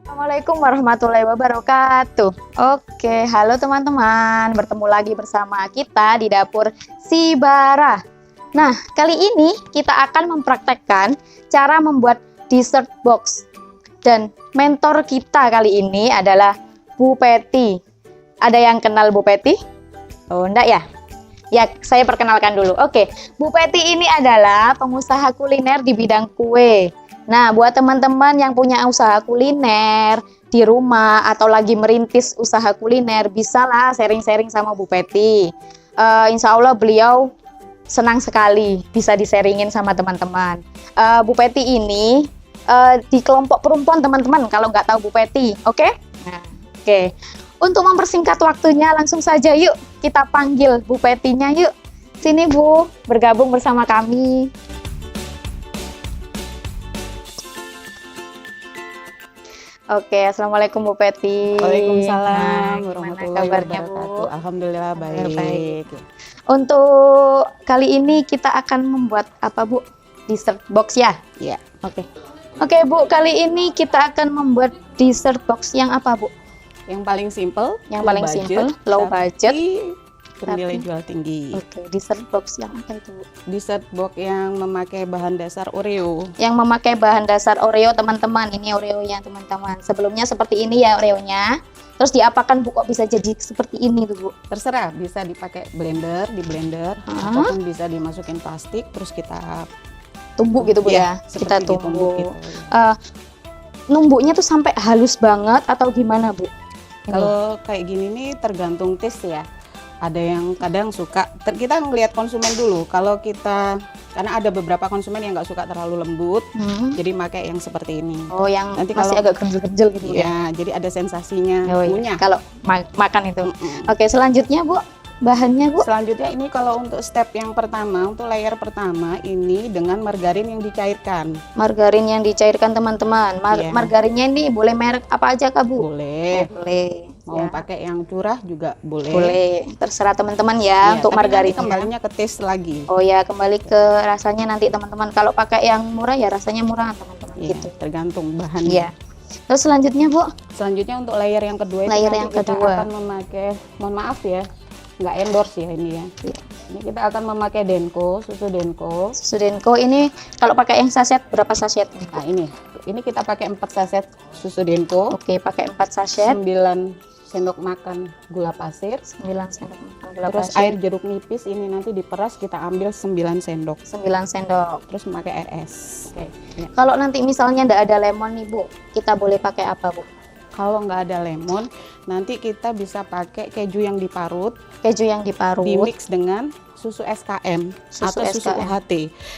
Assalamualaikum warahmatullahi wabarakatuh. Oke, halo teman-teman. Bertemu lagi bersama kita di dapur si Bara. Nah, kali ini kita akan mempraktekkan cara membuat dessert box. Dan mentor kita kali ini adalah Bu Peti. Ada yang kenal Bu Peti? Oh, enggak ya? Ya, saya perkenalkan dulu. Oke, Bu Peti ini adalah pengusaha kuliner di bidang kue. Nah, buat teman-teman yang punya usaha kuliner di rumah atau lagi merintis usaha kuliner, bisalah sharing-sharing sama Bu Peti. Insya Allah beliau senang sekali bisa di-sharingin sama teman-teman. Bu Peti ini di kelompok perempuan teman-teman, kalau nggak tahu Bu Peti, oke? Nah, oke. Untuk mempersingkat waktunya, langsung saja yuk kita panggil Bu Petinya yuk. Sini Bu, bergabung bersama kami. Oke, Assalamualaikum Bu Peti. Waalaikumsalam kabarnya, warahmatullahi wabarakatuh. Bu? Alhamdulillah baik. Untuk kali ini kita akan membuat apa Bu? Dessert box ya? Ya, Oke Bu, kali ini kita akan membuat dessert box yang apa Bu? yang paling simple, Low budget, bernilai tapi jual tinggi. Oke, dessert box yang apa itu Bu? Dessert box yang memakai bahan dasar Oreo. Yang memakai bahan dasar Oreo teman-teman. Ini Oreonya teman-teman. Sebelumnya seperti ini ya Oreonya. Terus diapakan Bu kok bisa jadi seperti ini tuh Bu? Terserah, bisa dipakai di blender, ataupun bisa dimasukin plastik, terus kita Tumbuk gitu Bu ya? Kita seperti ditumbuk tumbuk. gitu. Numbuknya tuh sampai halus banget atau gimana Bu? Kalau kayak gini nih tergantung taste ya. Ada yang kadang suka, kita ngelihat konsumen dulu. Kalau kita, karena ada beberapa konsumen yang nggak suka terlalu lembut, jadi pakai yang seperti ini. Oh, yang Nanti masih kalau- agak genjel-genjel gitu ya? Ya, jadi ada sensasinya Oh, iya. ngunyah. Kalau makan itu. Oke, selanjutnya Bu, bahannya Bu? Selanjutnya ini kalau untuk step yang pertama, untuk layer pertama ini dengan margarin yang dicairkan. Margarin yang dicairkan teman-teman. Iya. Margarinnya ini boleh merek apa aja Kak Bu? Boleh. Oh, boleh. Mau Ya. pakai yang curah juga boleh. Boleh, terserah teman-teman ya Iya, untuk tapi nanti margarinnya. kembalinya ke taste lagi. Oh ya, kembali ke rasanya nanti teman-teman. Kalau pakai yang murah ya rasanya murah teman-teman Iya, gitu. tergantung bahannya. Iya. Terus selanjutnya Bu, Selanjutnya untuk layer yang kedua itu Layer nanti yang kita kedua. akan memakai, mohon maaf ya, nggak endorse ya ini ya. Iya. Ini kita akan memakai Denko, susu Denko. susu Denko ini kalau pakai yang saset berapa saset? Nah ini kita pakai 4 saset susu Denko, Oke, pakai 4 saset, 9 sendok makan gula pasir, 9 sendok makan gula terus pasir, air jeruk nipis ini nanti diperas kita ambil 9 sendok, 9 sendok. terus memakai air es. Oke. Ya. Kalau nanti misalnya nggak ada lemon nih Bu, kita boleh pakai apa Bu? Kalau nggak ada lemon, nanti kita bisa pakai keju yang diparut, Keju yang diparut. dimix dengan susu SKM Susu atau susu SKM. UHT.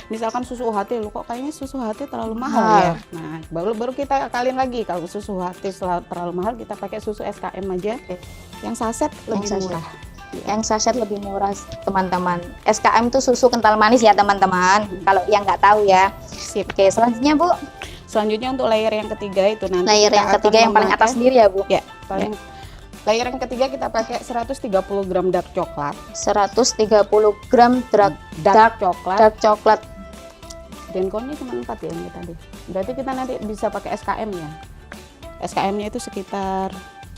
Misalkan susu UHT, lu kok kayaknya susu UHT terlalu mahal Mahal. ya. Nah, baru kita akalin lagi kalau susu UHT terlalu mahal, kita pakai susu SKM aja. Oke. Yang saset lebih saset. murah. Yang saset lebih murah teman-teman. SKM itu susu kental manis ya teman-teman. Kalau yang nggak tahu ya. Sip. Oke, selanjutnya Bu, Selanjutnya untuk layer yang ketiga itu nanti layer kita yang akan ketiga yang paling atas memakai- sendiri ya Bu. Ya, paling layer yang ketiga kita pakai 130 gram dark coklat. 130 gram Dark coklat. dark coklat. Denkonnya cuma 4 ya ini tadi. Berarti kita nanti bisa pakai SKM ya. SKM-nya itu sekitar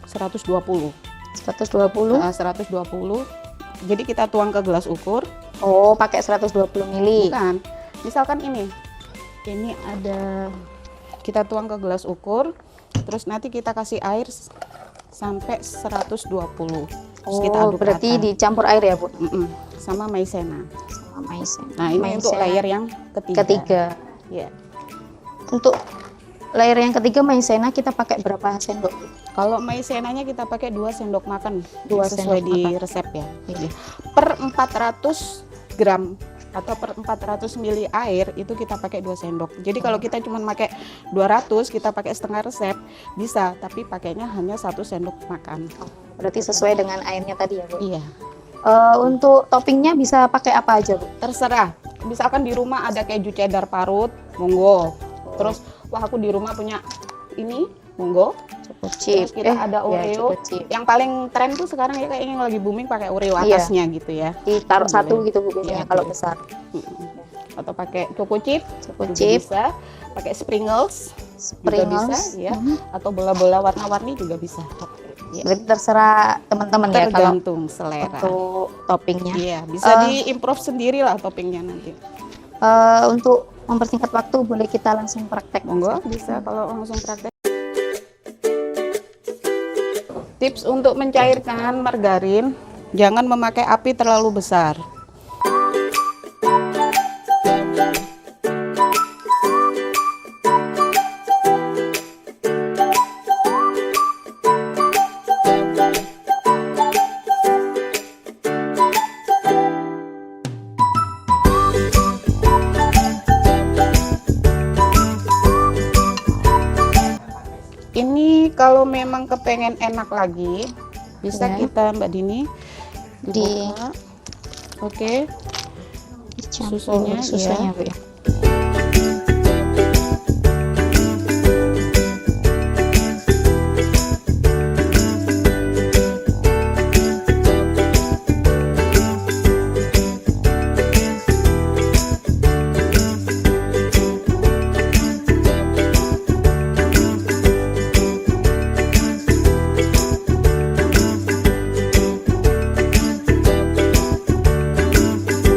120. 120. 120. Jadi kita tuang ke gelas ukur. Oh, pakai 120 mili. Bukan. Misalkan ini. Ini ada, kita tuang ke gelas ukur, terus nanti kita kasih air sampai 120. Terus kita Oh, aduk berarti rata. dicampur air ya Bu? Sama maizena. Sama maizena. Nah, ini untuk Maizena layer yang ketiga. Ya. Untuk layer yang ketiga maizena kita pakai berapa sendok? Kalau maizenanya kita pakai 2 sendok makan, 2 sesuai sendok di makan. resep ya. Iya. Per 400 gram atau per 400 ml air itu kita pakai 2 sendok. Jadi kalau kita cuma pakai 200, kita pakai setengah resep bisa, tapi pakainya hanya 1 sendok makan. Berarti sesuai dengan airnya tadi ya Bu? Iya. Untuk toppingnya bisa pakai apa aja Bu? Terserah. Misalkan di rumah ada keju cheddar parut, monggo. Terus wah aku di rumah punya ini, monggo. Cukup chip. Terus kita ada Ya, Oreo. cukup chip. Yang paling tren tuh sekarang ya kayaknya yang lagi booming pakai Oreo Iya. atasnya gitu ya. Ditaruh Boleh. satu gitu Bu biasanya Iya, kalau boleh. besar. Mm-mm. atau pakai choco chip, Choco juga chip. bisa, pakai sprinkles, juga Sprinkles. bisa ya, atau bola-bola warna-warni juga bisa. Ya. Berarti terserah teman-teman ya kalau Tergantung selera. untuk toppingnya. Iya, bisa diimprove sendiri lah toppingnya nanti. Untuk mempersingkat waktu, boleh kita langsung praktek. Monggo, bisa kalau langsung praktek. Tips untuk mencairkan margarin, jangan memakai api terlalu besar. Ini kalau memang kepengen enak lagi, bisa Ya. kita Mbak Dini Di- dibuka. Oke, Campur susunya, ya. Bu ya.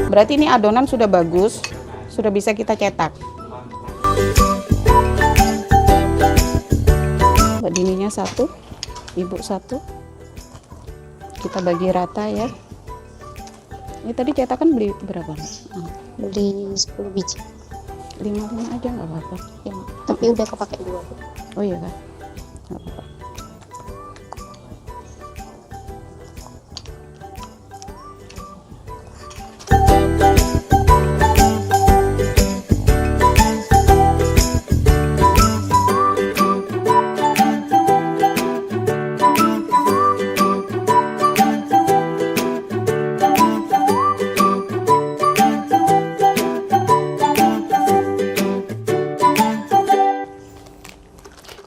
Berarti ini adonan sudah bagus, sudah bisa kita cetak. Mbak Dininya satu, Ibu satu. Kita bagi rata ya. Ini tadi cetakan beli berapa? Beli 10 biji. 5 aja nggak apa-apa. Ya, tapi udah kepake 2. Oh iya kan? Nggak apa-apa.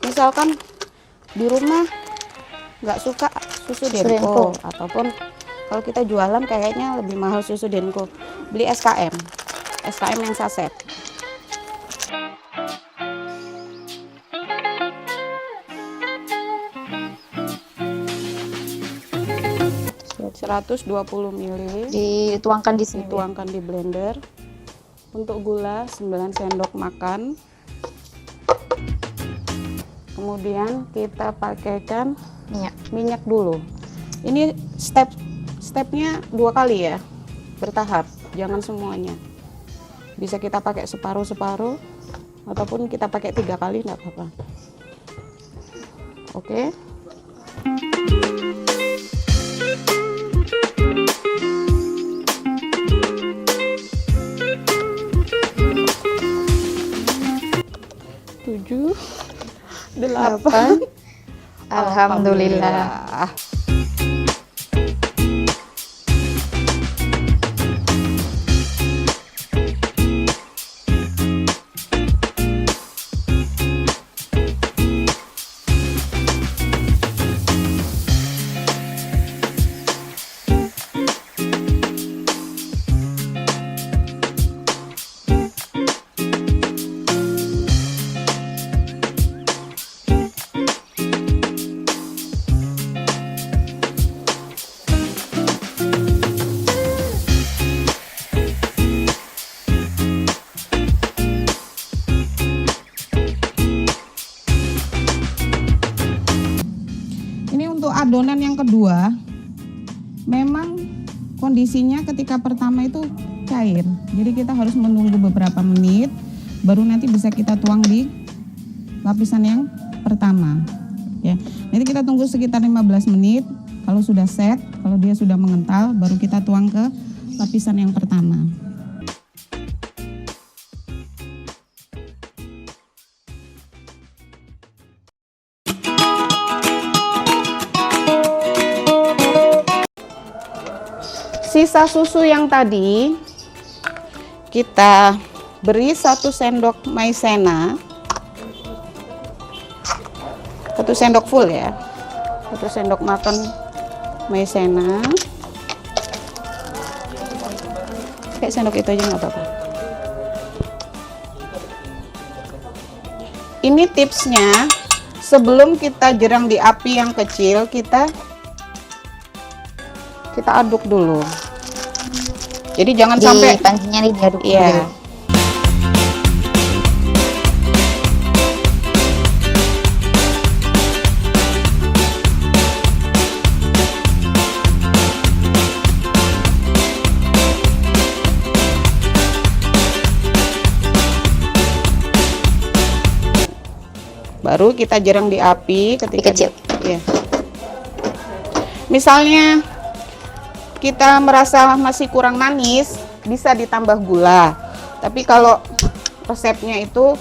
Misalkan di rumah nggak suka susu Denko, ataupun kalau kita jualan kayaknya lebih mahal susu Denko, beli SKM yang saset. Seratus 120 ml Dituangkan di sini. dituangkan di blender. Untuk gula 9 sendok makan. Kemudian kita pakaikan minyak dulu. Ini stepnya 2 kali ya, bertahap, jangan semuanya. Bisa kita pakai separuh-separuh ataupun kita pakai 3 kali, nggak apa-apa. Oke. Tujuh, 8. Alhamdulillah. Adonan yang kedua, memang kondisinya ketika pertama itu cair, jadi kita harus menunggu beberapa menit baru nanti bisa kita tuang di lapisan yang pertama ya. Nanti kita tunggu sekitar 15 menit, kalau sudah set, kalau dia sudah mengental baru kita tuang ke lapisan yang pertama. Sisa susu yang tadi kita beri 1 sendok maizena, 1 sendok full ya, 1 sendok makan maizena. Kayak sendok itu aja nggak apa-apa. Ini tipsnya, sebelum kita jerang di api yang kecil, kita aduk dulu. Jadi jangan sampai pancinya nih diaduk dulu. ya. Baru kita jerang di api ketika kecil. Ya. Misalnya kita merasa masih kurang manis, bisa ditambah gula. Tapi kalau resepnya itu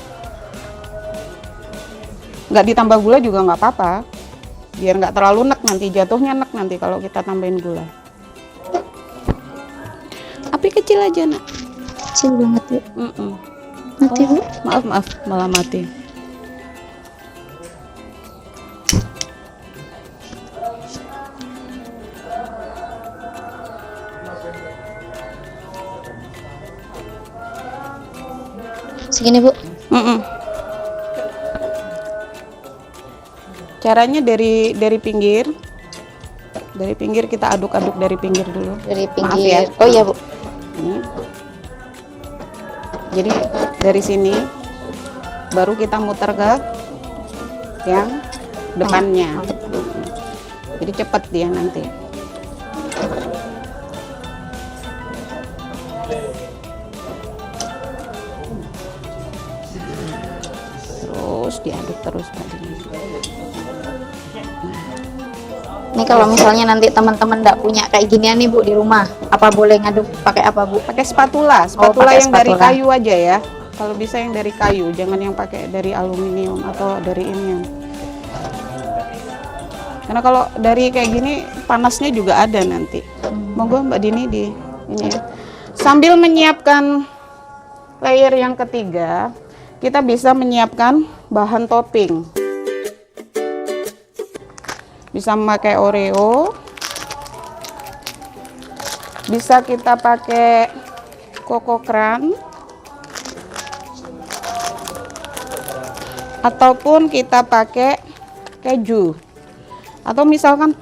nggak ditambah gula juga nggak apa-apa, biar nggak terlalu nek nanti, jatuhnya nek nanti kalau kita tambahin gula. Api kecil aja nak. Kecil banget ya. Mati Bu. Maaf malah mati. Segini Bu. Caranya dari pinggir. Dari pinggir kita aduk-aduk dari pinggir dulu. Dari Maaf pinggir. ya. Oh iya Bu. Ini. Jadi dari sini baru kita muter ke yang depannya. Jadi cepat dia nanti. Terus diaduk terus tadi. Ini kalau misalnya nanti teman-teman nggak punya kayak ginian nih Bu di rumah, apa boleh ngaduk pakai apa Bu? Pakai spatula pakai yang dari spatula. kayu aja ya. Kalau bisa yang dari kayu, jangan yang pakai dari aluminium atau dari ini. Karena kalau dari kayak gini panasnya juga ada nanti. Monggo Mbak Dini di ini ya. Sambil menyiapkan layer yang ketiga, kita bisa menyiapkan bahan topping. Bisa memakai Oreo, bisa kita pakai Coco Crunch, ataupun kita pakai keju. Atau misalkan,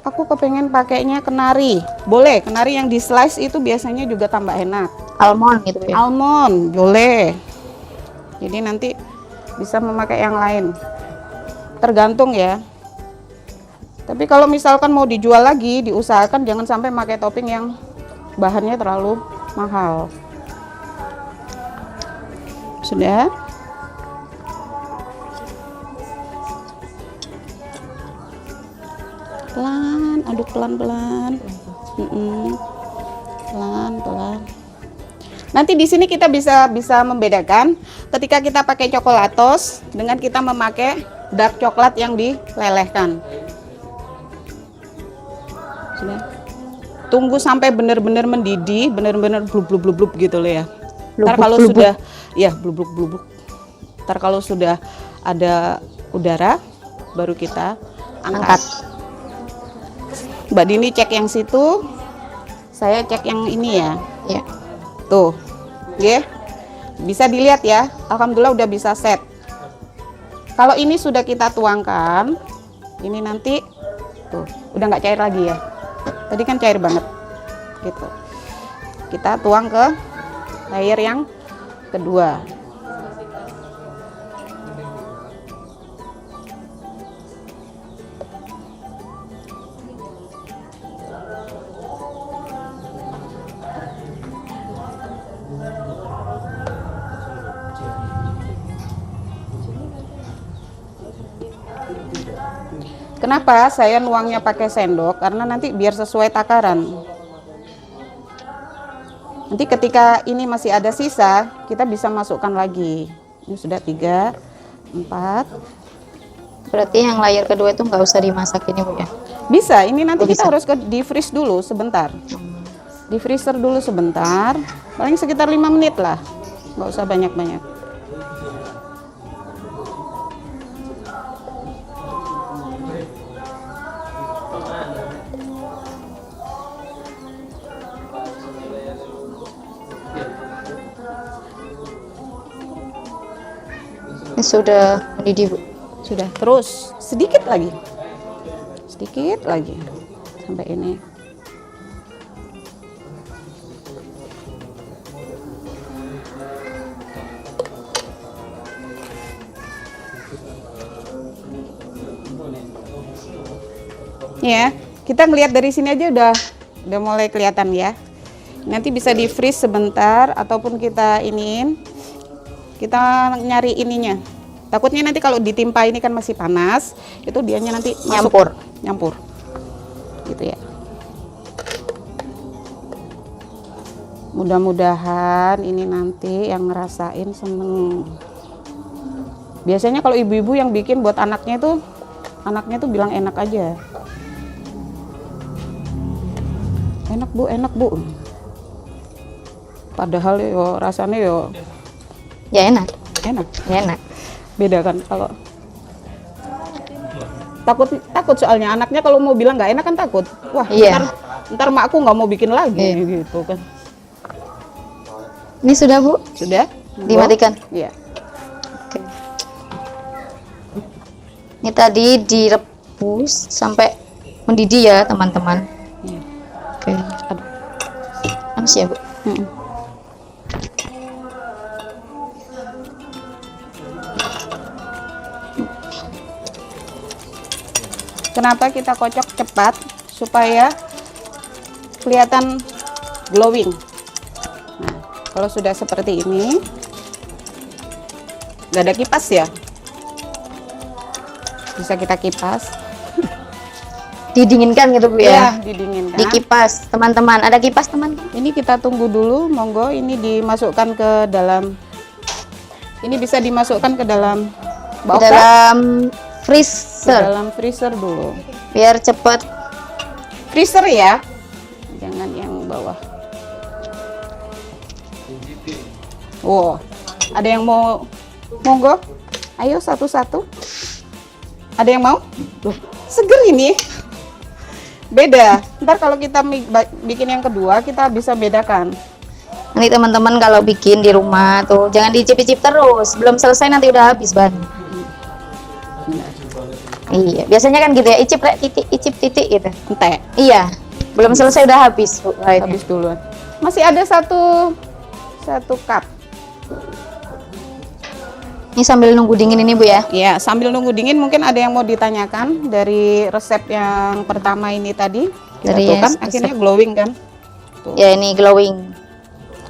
aku kepengen pakainya kenari, boleh. Kenari yang di slice itu biasanya juga tambah enak. Almond gitu ya. Almond boleh. Jadi nanti bisa memakai yang lain, tergantung ya. Tapi kalau misalkan mau dijual lagi, diusahakan jangan sampai pakai topping yang bahannya terlalu mahal. Sudah? Pelan, aduk pelan-pelan. Pelan-pelan. Nanti di sini kita bisa membedakan ketika kita pakai coklatos dengan kita memakai dark coklat yang dilelehkan. Sudah. Tunggu sampai benar-benar mendidih, benar-benar blub-blub-blub gitu loh ya. Ntar kalau sudah ya blub-blub. Ntar kalau sudah ada udara baru kita angkat. Mbak Dini cek yang situ, saya cek yang ini ya. Iya. Tuh. Nggih. Bisa dilihat ya. Alhamdulillah udah bisa set. Kalau ini sudah kita tuangkan, ini nanti tuh, udah nggak cair lagi ya. Tadi kan cair banget gitu. Kita tuang ke layer yang kedua. Kenapa saya nuangnya pakai sendok? Karena nanti biar sesuai takaran. Nanti ketika ini masih ada sisa, kita bisa masukkan lagi. Ini sudah 3, 4. Berarti yang layer kedua itu nggak usah dimasak ini Bu ya? Bisa, ini nanti bisa. kita harus di freeze dulu sebentar. Di freezer dulu sebentar, paling sekitar 5 menit lah. Nggak usah banyak-banyak. Ini sudah mendidih, Bu. Sudah. Terus sedikit lagi sampai ini. Ya, kita ngelihat dari sini aja udah mulai kelihatan ya. Nanti bisa di freeze sebentar ataupun kita kita nyari ininya. Takutnya nanti kalau ditimpa ini kan masih panas, itu dianya nanti nyampur. Gitu ya. Mudah-mudahan ini nanti yang ngerasain seneng. Biasanya kalau ibu-ibu yang bikin buat anaknya tuh bilang enak aja. Enak bu. Padahal yo rasanya yo Ya enak. Ya enak. Beda kan kalau takut soalnya anaknya kalau mau bilang nggak enak kan takut. Wah, Iya. ntar makku nggak mau bikin lagi gitu kan. Ini sudah, Bu? Sudah? Dimatikan. Iya. Oke. Ini tadi direbus sampai mendidih ya, teman-teman. Iya. Oke. Aduh. Panas ya, Bu? Kenapa kita kocok cepat? Supaya kelihatan glowing. Nah, kalau sudah seperti ini, nggak ada kipas ya, bisa kita kipas. Didinginkan gitu, Bu ya? Didinginkan. Dikipas, teman-teman. Ada kipas, teman-teman? Ini kita tunggu dulu, monggo. Ini dimasukkan ke dalam. Ini bisa dimasukkan ke dalam Ke dalam ke freezer. dalam freezer dulu. Biar cepat. Freezer ya, jangan yang bawah. Oh, ada yang mau? Monggo. Ayo satu-satu. Ada yang mau? Loh, seger ini. Beda. Ntar kalau kita bikin yang kedua, kita bisa bedakan. Nanti teman-teman kalau bikin di rumah tuh jangan dicicip-cicip terus. Belum selesai nanti udah habis bahan. Iya, biasanya kan gitu ya, icip titik gitu. Ente. Iya, belum selesai udah habis, Bu. Habis duluan. Masih ada satu cup. Ini sambil nunggu dingin ini, Bu ya. Ya, sambil nunggu dingin mungkin ada yang mau ditanyakan dari resep yang pertama ini tadi. Kita Dari tuh kan resep. akhirnya glowing kan? Tuh, Ya ini glowing.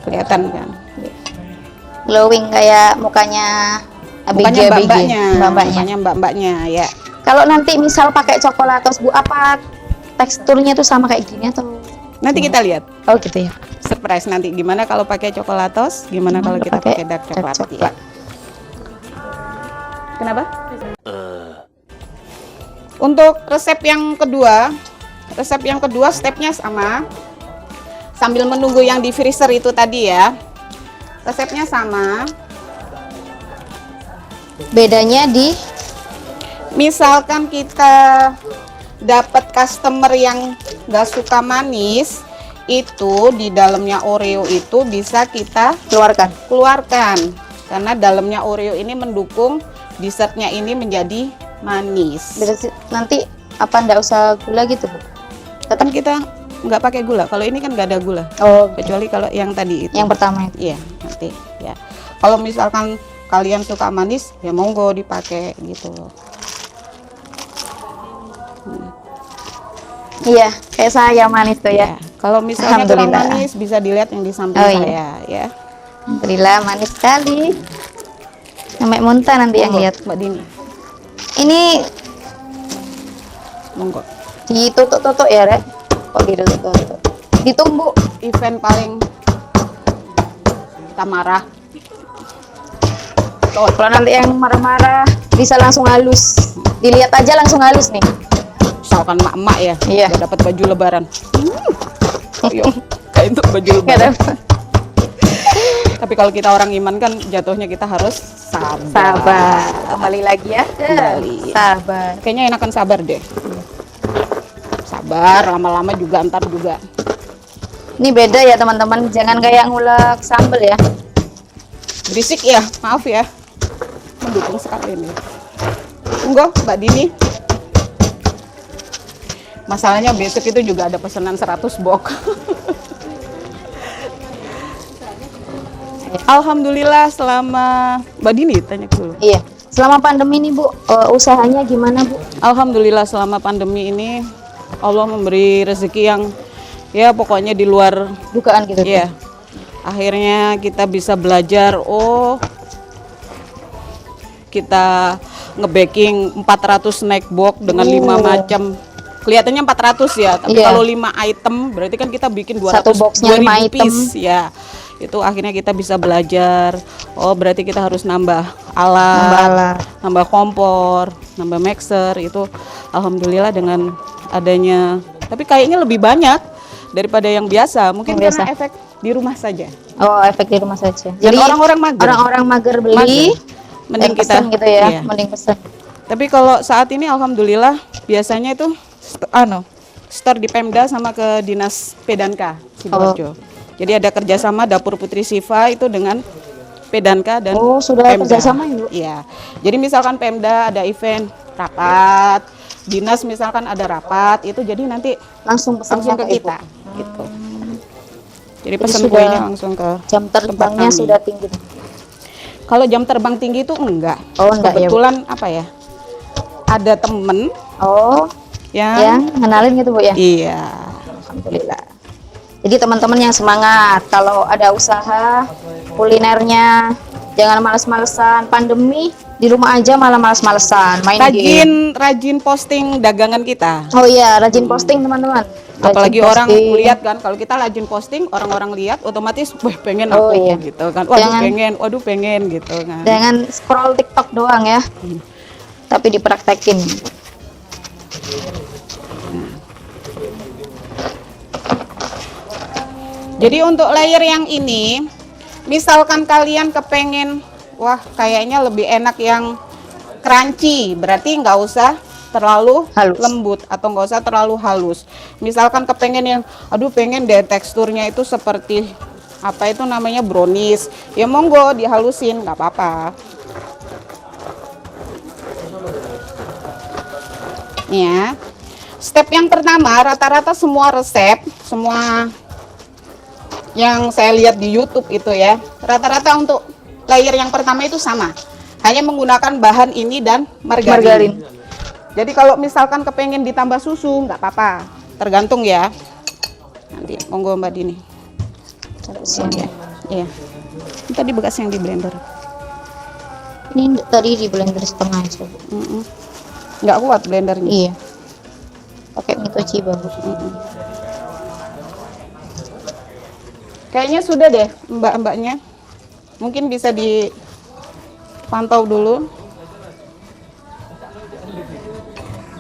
kelihatan kan? Glowing kayak mukanya Mukanya mbak-mbaknya. Mbak-mbaknya. Mukanya mbak-mbaknya ya. Kalau nanti misal pakai coklatos, Bu, apa teksturnya tuh sama kayak gini atau? Nanti kita lihat. Oh gitu ya. Surprise nanti gimana kalau pakai coklatos, gimana kalau kita pakai dark coklat. Ya. Kenapa? Untuk resep yang kedua stepnya sama. Sambil menunggu yang di freezer itu tadi ya. Resepnya sama. Bedanya di Misalkan kita dapat customer yang nggak suka manis, itu di dalamnya Oreo itu bisa kita keluarkan. karena dalamnya Oreo ini mendukung dessertnya ini menjadi manis. Berarti nanti apa ndak usah gula gitu, Bu? Kan kita nggak pakai gula. Kalau ini kan nggak ada gula. Oh, Kecuali kalau yang tadi itu. yang pertama itu. Iya, nanti ya. Kalau misalkan kalian suka manis, ya monggo dipakai gitu loh. Iya, kayak saya manis tuh ya. Kalau misalnya kurang Alhamdulillah. manis bisa dilihat yang di samping Oh, saya iya. ya. Alhamdulillah manis sekali. Sampai muntah nanti yang Monggo, lihat. Mbak Dini. Ini Monggo. ditutuk-tutuk ya, Rek? Kok ditutuk-tutuk? Ditunggu. Event paling kita marah. Kalau nanti yang marah-marah bisa langsung halus. Dilihat aja langsung halus nih. Misalkan emak-emak ya, Iya. udah dapat baju lebaran. Kayak itu baju Nggak lebaran. dapat. Tapi kalau kita orang iman kan jatuhnya kita harus sabar. Sabar. Kembali lagi ya. Kembali. Sabar. Kayaknya enakan sabar deh. Sabar, lama-lama juga ntar juga. Ini beda ya teman-teman. Jangan kayak ngulek sambel ya. Berisik ya, maaf ya. mendukung sekali nih. Monggo Mbak Dini. Masalahnya besok itu juga ada pesanan 100 box. Alhamdulillah selama Mbak Dini tanya dulu. Iya. Selama pandemi ini Bu, usahanya gimana Bu? Alhamdulillah selama pandemi ini Allah memberi rezeki yang ya pokoknya di luar Dugaan gitu. ya. Akhirnya kita bisa belajar, kita nge-baking 400 snack box dengan 5 macam. Kelihatannya 400 ya, tapi Iya. kalau 5 item berarti kan kita bikin 200 Satu boxnya 5 2000 piece ya. Itu akhirnya kita bisa belajar. Oh, berarti kita harus nambah alat, nambah kompor, nambah mixer. Itu alhamdulillah dengan adanya. Tapi kayaknya lebih banyak daripada yang biasa. Mungkin Yang karena biasa. efek di rumah saja. Oh, efek di rumah saja. Jadi orang-orang mager. Orang-orang mager beli, Mager. Mending dan pesen kita gitu ya, iya. mending pesen. Tapi kalau saat ini alhamdulillah biasanya itu store di Pemda sama ke Dinas Pedanka Sidoarjo. Jadi ada kerjasama Dapur Putri Siva itu dengan Pedanka dan Oh, sudah Pemda. kerjasama ya, Bu? Iya. Jadi misalkan Pemda ada event rapat, dinas misalkan ada rapat, itu jadi nanti Langsung pesennya langsung ke Ibu. kita gitu. Jadi Jadi pesan sudah kuenya langsung ke Jam terbangnya kami. sudah tinggi. Kalau jam terbang tinggi itu enggak. Oh, enggak ya, Bu? Kebetulan apa ya? Ada temen Oh, yang yang ngenalin gitu Bu ya? iya. Alhamdulillah. Jadi teman-teman yang semangat, kalau ada usaha kulinernya, jangan males-malesan. Pandemi di rumah aja malah males-malesan, main game. Rajin posting dagangan kita. Oh iya, rajin posting teman-teman. Rajin Apalagi orang posting. lihat kan, kalau kita rajin posting, orang-orang lihat otomatis, wah pengen Oh, aku iya. gitu kan. Waduh Jangan- pengen gitu kan. Jangan scroll TikTok doang ya, tapi dipraktekin. Jadi untuk layer yang ini, misalkan kalian kepengen, wah kayaknya lebih enak yang crunchy, berarti nggak usah terlalu Halus. lembut atau nggak usah terlalu halus. Misalkan kepengen yang, aduh pengen deh teksturnya itu seperti apa itu namanya brownies, ya monggo dihalusin, nggak apa-apa. Ya, step yang pertama rata-rata semua resep, semua yang saya lihat di YouTube itu ya, rata-rata untuk layer yang pertama itu sama, hanya menggunakan bahan ini dan margarin. Jadi kalau misalkan kepengen ditambah susu nggak apa-apa, tergantung ya. Nanti monggo Mbak Dini. Ya, iya. Ini tadi bekas yang di blender. Ini tadi di blender setengah aja. Nggak kuat blendernya. Iya. Pakai Mitochi bagus. Kayaknya sudah deh mbak-mbaknya. Mungkin bisa dipantau dulu.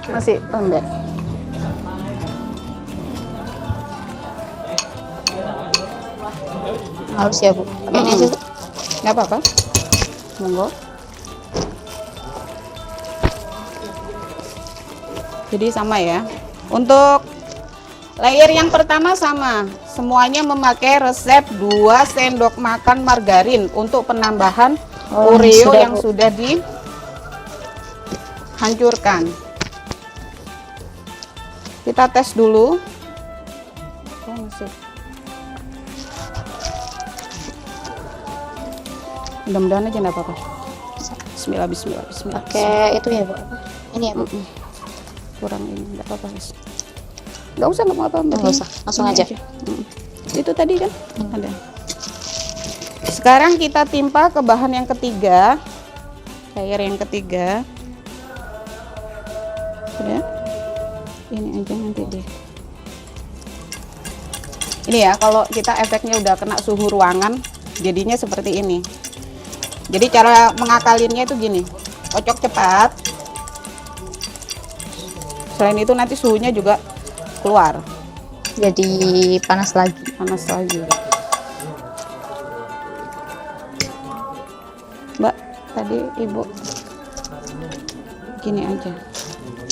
Masih enggak. Halus ya Bu. Pakai ini aja Bu. Nggak apa-apa. Monggo. Jadi sama ya. Untuk layer yang pertama sama. Semuanya memakai resep 2 sendok makan margarin untuk penambahan Oh, Oreo sudah, yang Bu. sudah dihancurkan. Kita tes dulu. Oh, masih. Mudah-mudahan aja enggak apa-apa. Bismillah, bismillah, bismillah. Pakai itu ya Bu. Apa? Ini ya Bu. Kurang ini enggak apa-apa, guys. Enggak usah, enggak apa-apa. Mbak Nggak Dini. usah, langsung Ini aja. Itu tadi kan ada. Sekarang kita timpa ke bahan yang ketiga. Layer yang ketiga. Udah. Ini aja nanti deh. Ini ya, kalau kita efeknya udah kena suhu ruangan, jadinya seperti ini. Jadi cara mengakalinnya itu gini, kocok cepat. Selain itu nanti suhunya juga keluar, Jadi panas lagi. panas lagi. Mbak, tadi ibu gini aja.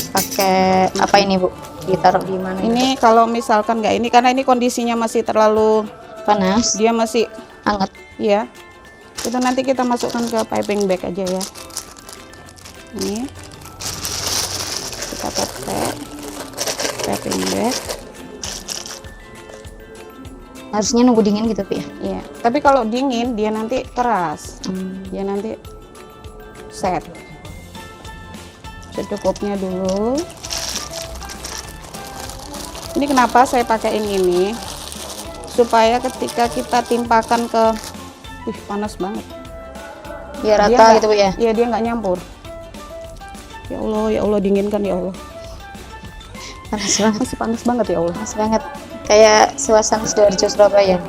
Pakai apa ini Bu? Ditaruh di mana? Ini kalau misalkan nggak ini, karena ini kondisinya masih terlalu, Panas, dia masih hangat. ya. Itu nanti kita masukkan ke piping bag aja ya. Ini kita pakai piping bag. Harusnya nunggu dingin gitu, Pi ya? Iya, tapi kalau dingin dia nanti keras. Dia nanti set. Secukupnya dulu. Ini kenapa saya pakaiin ini? Supaya ketika kita timpakan ke, panas banget. Biar Dia rata nggak- gitu, Bu ya? Iya, dia nggak nyampur. Ya Allah, dinginkan ya Allah. Panas banget. Masih panas banget ya Allah. Panas banget. Kayak suasana Sidoarjo Surabaya.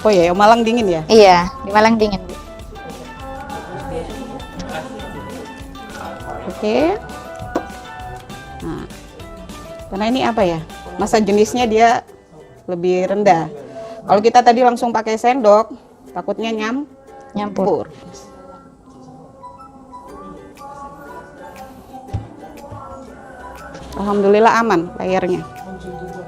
Oh ya, Malang dingin ya? Iya, di Malang dingin, Bu. Oke. Nah, karena ini apa ya? Masa jenisnya dia lebih rendah. Kalau kita tadi langsung pakai sendok, takutnya Nyampur. Alhamdulillah aman layarnya.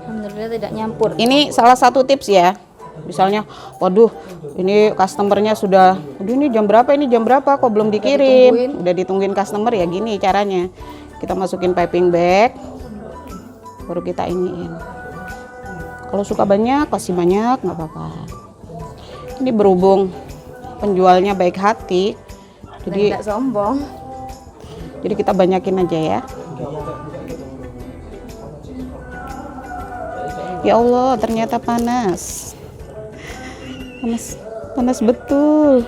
Alhamdulillah tidak nyampur. Ini salah satu tips ya. Misalnya, waduh, ini customernya sudah, aduh ini jam berapa kok belum dikirim? Udah ditungguin customer ya, gini caranya. Kita masukin piping bag, baru kita iniin. Kalau suka banyak, kasih banyak, nggak apa-apa. Ini berhubung penjualnya baik hati, jadi Tidak sombong. jadi kita banyakin aja ya. Ya Allah, ternyata panas. Panas betul.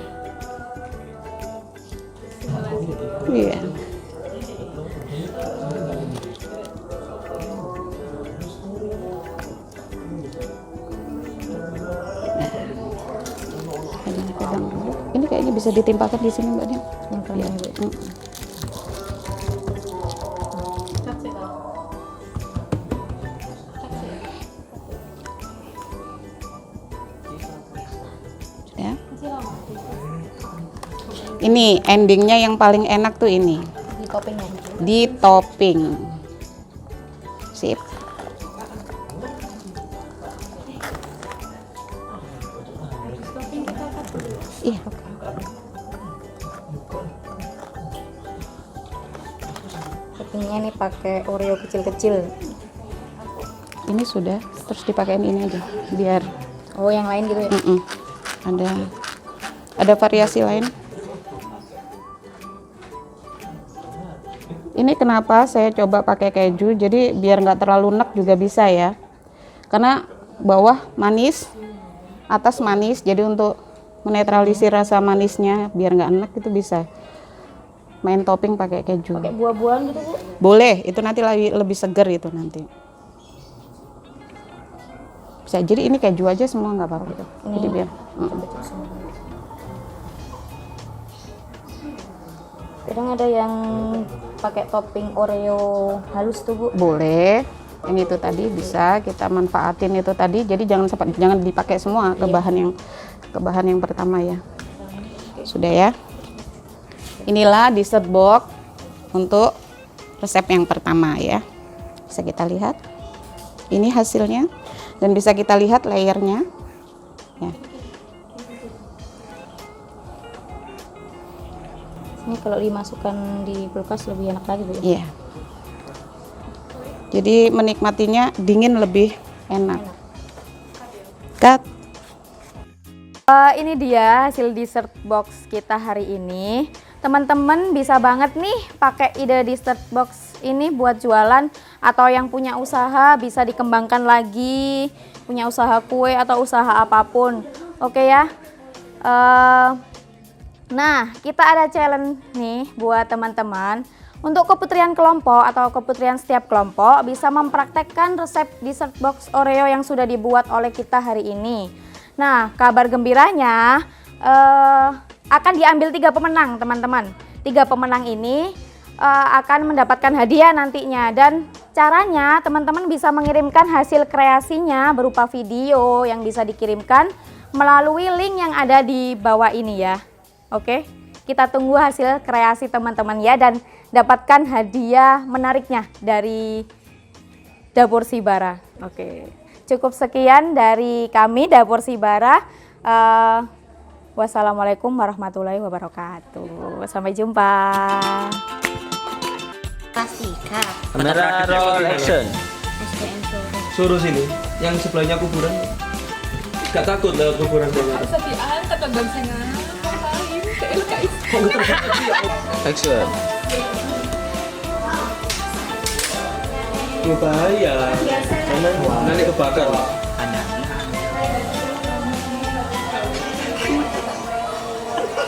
Iya. Pegang dulu. Ini kayaknya bisa ditimpakan di sini, Mbak Din. Iya. Ya. Ini endingnya yang paling enak tuh ini. Di toppingnya. Di topping. Sip. Iya. Toppingnya nih pakai Oreo kecil-kecil. Ini sudah, terus dipakein ini aja biar Oh, yang lain gitu ya? ada variasi lain. Ini kenapa saya coba pakai keju, jadi biar nggak terlalu enek juga bisa ya, karena bawah manis, atas manis, jadi untuk menetralisir rasa manisnya biar nggak enek itu bisa main topping pakai keju. Pakai buah-buahan gitu, Bu? Boleh, itu nanti lebih seger itu nanti. Bisa, jadi ini keju aja semua nggak apa-apa gitu. Jadi biar Kadang ada yang pakai topping Oreo halus tuh, Bu. boleh. Yang itu tadi bisa kita manfaatin itu tadi. Jadi jangan dipakai semua ke bahan yang pertama ya. Sudah ya. Inilah dessert box untuk resep yang pertama ya. Bisa kita lihat. Ini hasilnya dan bisa kita lihat layernya. Ya. Ini kalau dimasukkan di kulkas lebih enak lagi, Bu. Iya. Jadi menikmatinya dingin lebih enak. Cut. Ini dia hasil dessert box kita hari ini. Teman-teman bisa banget nih pakai ide dessert box ini buat jualan, atau yang punya usaha bisa dikembangkan lagi, punya usaha kue atau usaha apapun. Oke ya. Nah, kita ada challenge nih buat teman-teman. Untuk keputrian kelompok atau keputrian setiap kelompok bisa mempraktekkan resep dessert box Oreo yang sudah dibuat oleh kita hari ini. Nah, kabar gembiranya akan diambil 3 pemenang, teman-teman. 3 pemenang ini akan mendapatkan hadiah nantinya, dan caranya teman-teman bisa mengirimkan hasil kreasinya berupa video yang bisa dikirimkan melalui link yang ada di bawah ini ya. Oke, kita tunggu hasil kreasi teman-teman ya, dan dapatkan hadiah menariknya dari Dapur Sibara. Oke, cukup sekian dari kami Dapur Sibara. Wassalamualaikum warahmatullahi wabarakatuh. Sampai jumpa. Pastikan. Kamera roll action. SDM Solo. Suruh sini, yang sebelahnya kuburan. Gak takut lewat kuburan saya. Action. Bahaya. Karena nanti kebakar. Ada.